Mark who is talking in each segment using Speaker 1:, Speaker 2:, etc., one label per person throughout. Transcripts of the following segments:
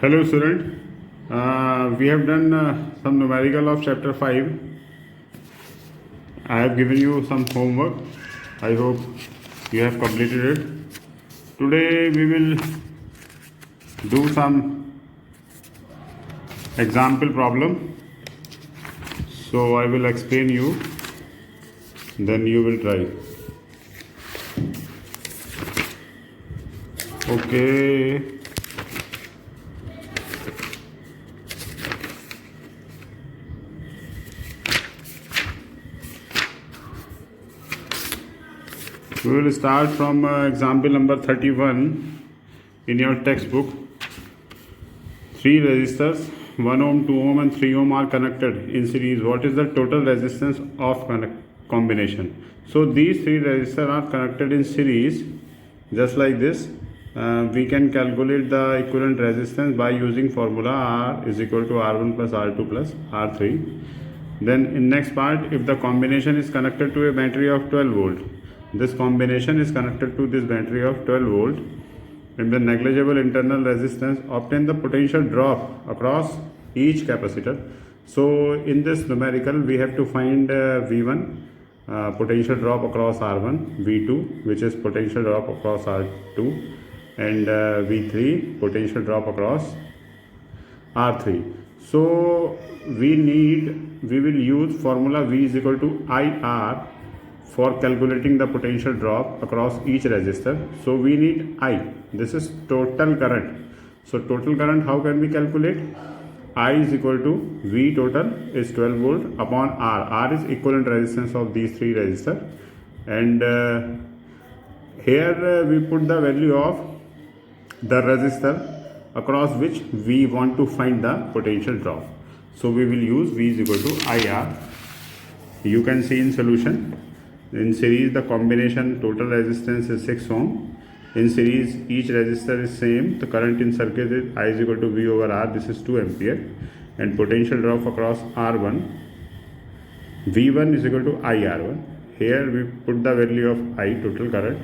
Speaker 1: Hello student, we have done some numerical of chapter 5. I have given you some homework. I hope you have completed it. Today we will do some example problem. So I will explain you, then you will try. Okay. We will start from example number 31 in your textbook. 3 resistors, 1 ohm, 2 ohm and 3 ohm are connected in series. What is the total resistance of combination? So these 3 resistors are connected in series just like this. We can calculate the equivalent resistance by using formula R is equal to R1 plus R2 plus R3. Then in next part, if the combination is connected to a battery of 12 volt, this combination is connected to this battery of 12 volt. In the negligible internal resistance, obtain the potential drop across each capacitor. So in this numerical, we have to find V1 potential drop across R1, V2 which is potential drop across R2, and V3 potential drop across R3. So we will use formula V is equal to IR for calculating the potential drop across each resistor. So we need I. This is total current. So total current, how can we calculate? I is equal to V total is 12 volt upon R. R is equivalent resistance of these 3 resistors. And here we put the value of the resistor across which we want to find the potential drop. So we will use V is equal to IR. You can see in solution. In series, the combination total resistance is 6 ohm. In series, each resistor is same. The current in circuit is I is equal to V over R. This is 2 ampere. And potential drop across R1. V1 is equal to IR1. Here we put the value of I, total current,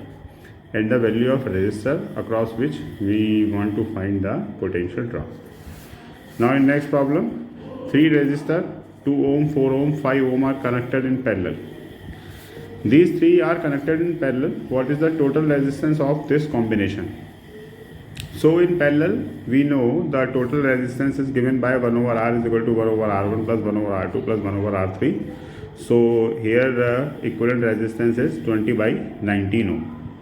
Speaker 1: and the value of resistor across which we want to find the potential drop. Now in next problem, 3 resistor, 2 ohm, 4 ohm, 5 ohm are connected in parallel. These 3 are connected in parallel. What is the total resistance of this combination? So in parallel, we know the total resistance is given by 1 over R is equal to 1 over R1 plus 1 over R2 plus 1 over R3. So here the equivalent resistance is 20 by 19 ohm.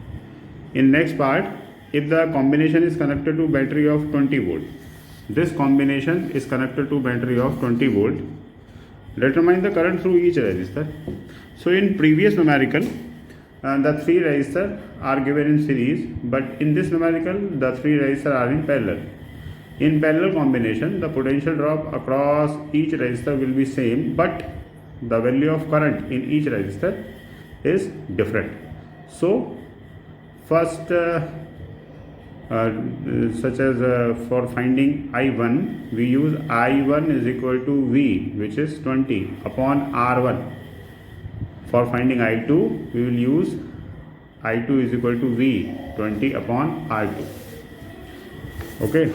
Speaker 1: In next part, if the combination is connected to battery of 20 volt, this combination is connected to battery of 20 volt. Determine the current through each resistor. So in previous numerical, the 3 resistors are given in series, but in this numerical, the 3 resistors are in parallel. In parallel combination, the potential drop across each resistor will be same, but the value of current in each resistor is different. So first, such as for finding I1, we use I1 is equal to V, which is 20 upon R1. For finding I2, we will use I2 is equal to V, 20 upon R2. Okay.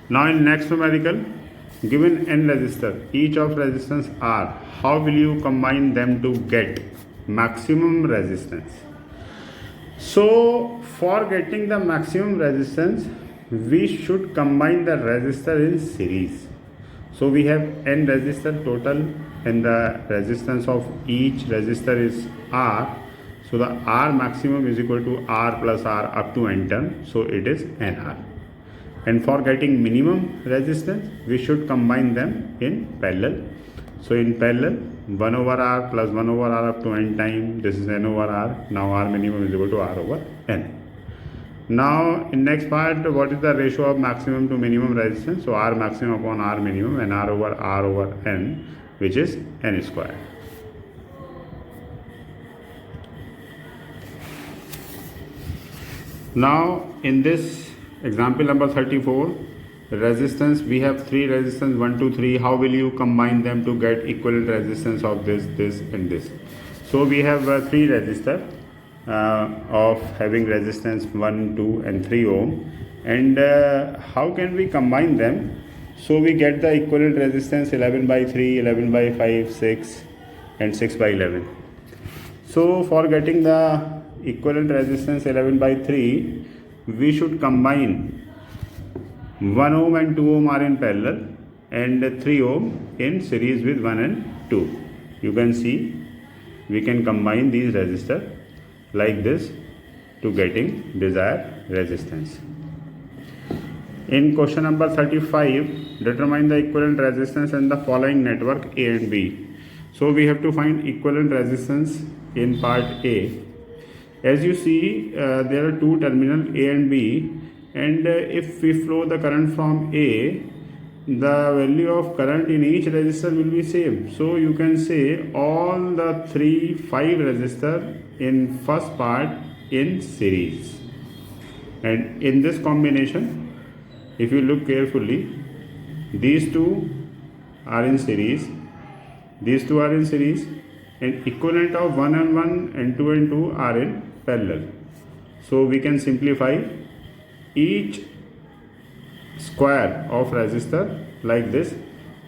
Speaker 1: Now in next numerical, given n resistor, each of resistance R, how will you combine them to get maximum resistance? So for getting the maximum resistance, we should combine the resistor in series. So we have n resistor total and the resistance of each resistor is R. So the R maximum is equal to R plus R up to n term. So it is NR. And for getting minimum resistance, we should combine them in parallel. So in parallel, 1 over R plus 1 over R up to n time, this is n over R. Now R minimum is equal to R over n. Now in next part, what is the ratio of maximum to minimum resistance? So R maximum upon R minimum and R over n, which is n square. Now in this example number 34, resistance, we have 3 resistance 1, 2, 3. How will you combine them to get equivalent resistance of this and this? So we have 3 resistor of having resistance 1, 2 and 3 ohm. And how can we combine them? So we get the equivalent resistance 11 by 3, 11 by 5, 6 and 6 by 11. So for getting the equivalent resistance 11 by 3, we should combine 1 ohm and 2 ohm are in parallel and 3 ohm in series with 1 and 2. You can see we can combine these resistors like this to getting desired resistance. In question number 35, determine the equivalent resistance in the following network A and B. So we have to find equivalent resistance in part A. As you see, there are two terminals A and B, and if we flow the current from A, the value of current in each resistor will be same. So you can say all the 5 resistors in first part in series, and in this combination, if you look carefully, these two are in series, these two are in series, and equivalent of 1 and 1 and 2 and 2 are in parallel. So we can simplify each square of resistor like this,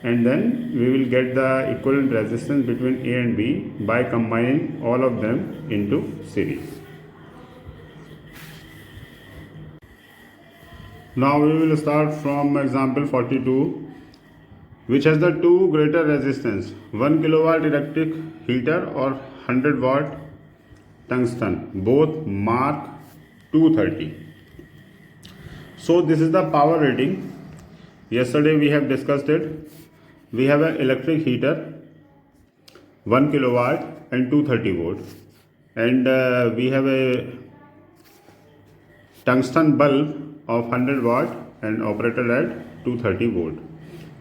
Speaker 1: and then we will get the equivalent resistance between A and B by combining all of them into series. Now we will start from example 42, which has the two greater resistance, 1 kilowatt electric heater or 100 watt tungsten, both mark 230. So this is the power rating. Yesterday we have discussed it. We have an electric heater 1 kilowatt and 230 volt, and we have a tungsten bulb of 100 watt and operated at 230 volt.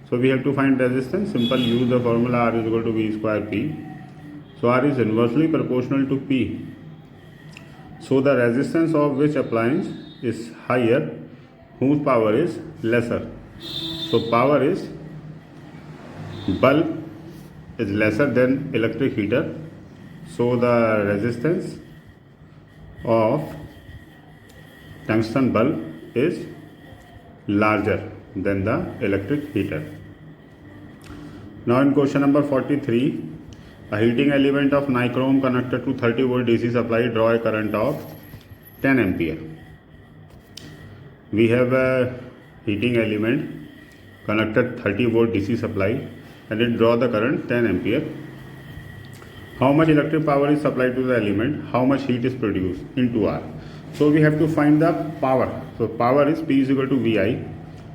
Speaker 1: So we have to find resistance. Simple, use the formula R is equal to V square P. So R is inversely proportional to P. So the resistance of which appliance is higher, whose power is lesser. So power is bulb is lesser than electric heater. So the resistance of tungsten bulb is larger than the electric heater. Now in question number 43, a heating element of nichrome connected to 30 volt DC supply draw a current of 10 ampere. We have a heating element connected 30 volt DC supply and it draw the current 10 ampere. How much electric power is supplied to the element? How much heat is produced into R? So we have to find the power. So power is P is equal to VI.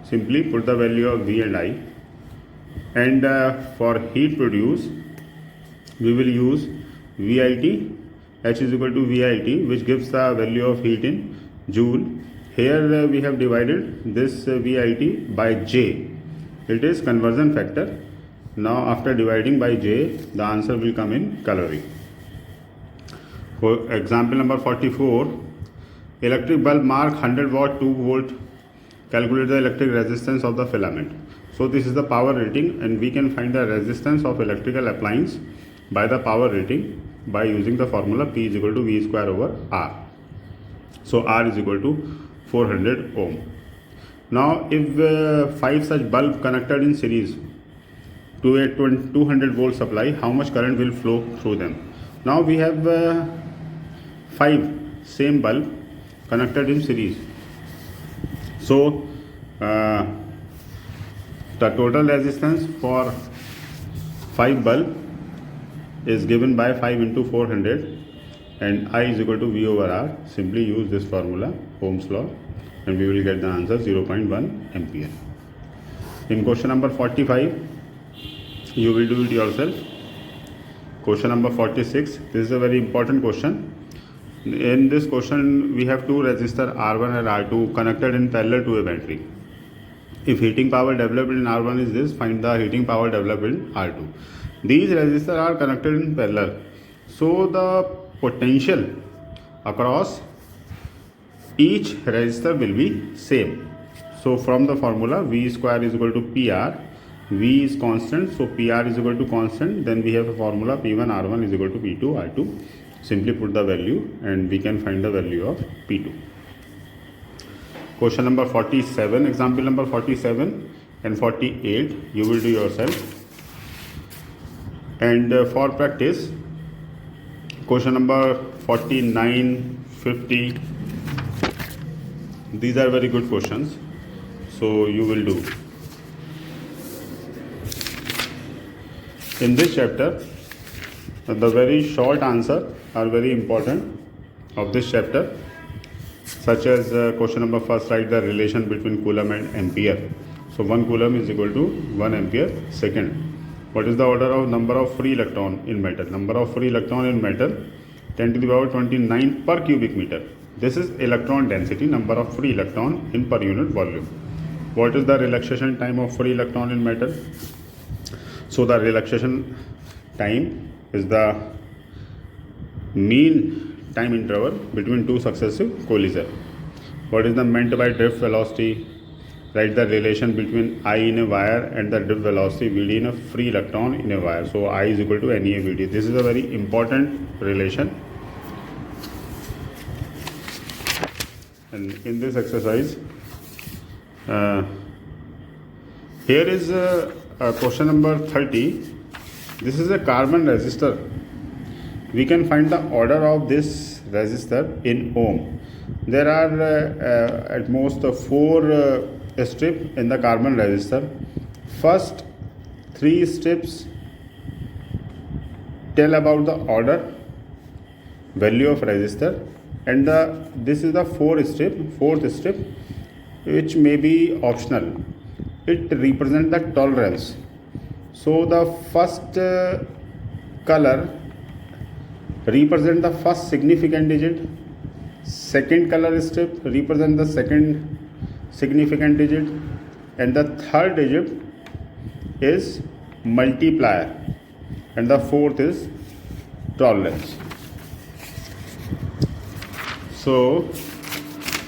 Speaker 1: Simply put the value of V and I. And for heat produced, we will use VIT. H is equal to VIT, which gives the value of heat in joule. Here we have divided this VIT by J. It is conversion factor. Now after dividing by J, the answer will come in calorie. For example number 44, electric bulb mark 100 watt 2 volt. Calculate the electric resistance of the filament. So this is the power rating, and we can find the resistance of electrical appliance by the power rating by using the formula P is equal to V square over R. So R is equal to 400 ohm. Now if 5 such bulb connected in series to a 200 volt supply, how much current will flow through them? Now we have 5 same bulb connected in series. So the total resistance for 5 bulb is given by 5 into 400, and I is equal to V over R. Simply use this formula, Ohm's law, and we will get the answer 0.1 ampere. In question number 45, you will do it yourself. Question number 46, this is a very important question. In this question, we have two resistors R1 and R2 connected in parallel to a battery. If heating power developed in R1 is this, find the heating power developed in R2. These resistors are connected in parallel. So the potential across each resistor will be same. So from the formula V square is equal to PR, V is constant, so PR is equal to constant. Then we have a formula P1 R1 is equal to P2 R2. Simply put the value and we can find the value of P2. Question number 47, example number 47 and 48 you will do yourself. And for practice, question number 49, 50, these are very good questions, so you will do. In this chapter, the very short answer are very important of this chapter, such as question number first, write the relation between coulomb and ampere. So 1 coulomb is equal to 1 ampere second. What is the order of number of free electron in metal? Number of free electron in metal 10 to the power 29 per cubic meter. This is electron density, number of free electron in per unit volume. What is the relaxation time of free electron in metal? So the relaxation time is the mean time interval between two successive collisions. What is the meant by drift velocity? Write the relation between I in a wire and the drift velocity Vd in a free electron in a wire. So I is equal to NEA Vd. This is a very important relation. And in this exercise, here is question number 30. This is a carbon resistor. We can find the order of this resistor in ohm. There are at most 4 strips in the carbon resistor. First 3 strips tell about the order, value of resistor, and this is the fourth strip, which may be optional. It represents the tolerance. So the first color represent the first significant digit, second color strip represent the second significant digit, and the third digit is multiplier, and the fourth is tolerance. So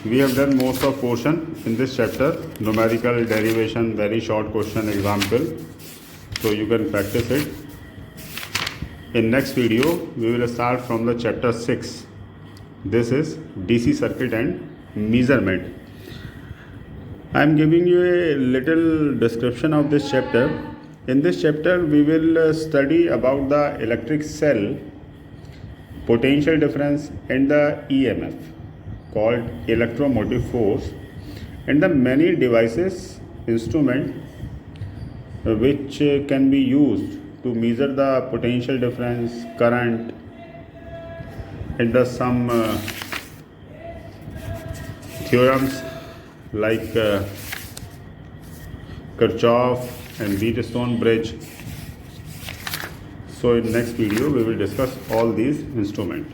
Speaker 1: we have done most of portion in this chapter, numerical derivation, very short question example, so you can practice it. In next video we will start from the chapter 6. This is DC circuit and measurement. I am giving you a little description of this chapter. In this chapter we will study about the electric cell, potential difference, and the EMF called electromotive force, and the many devices, instrument which can be used to measure the potential difference, current, and the some theorems like Kirchhoff and Wheatstone bridge. So in next video we will discuss all these instruments.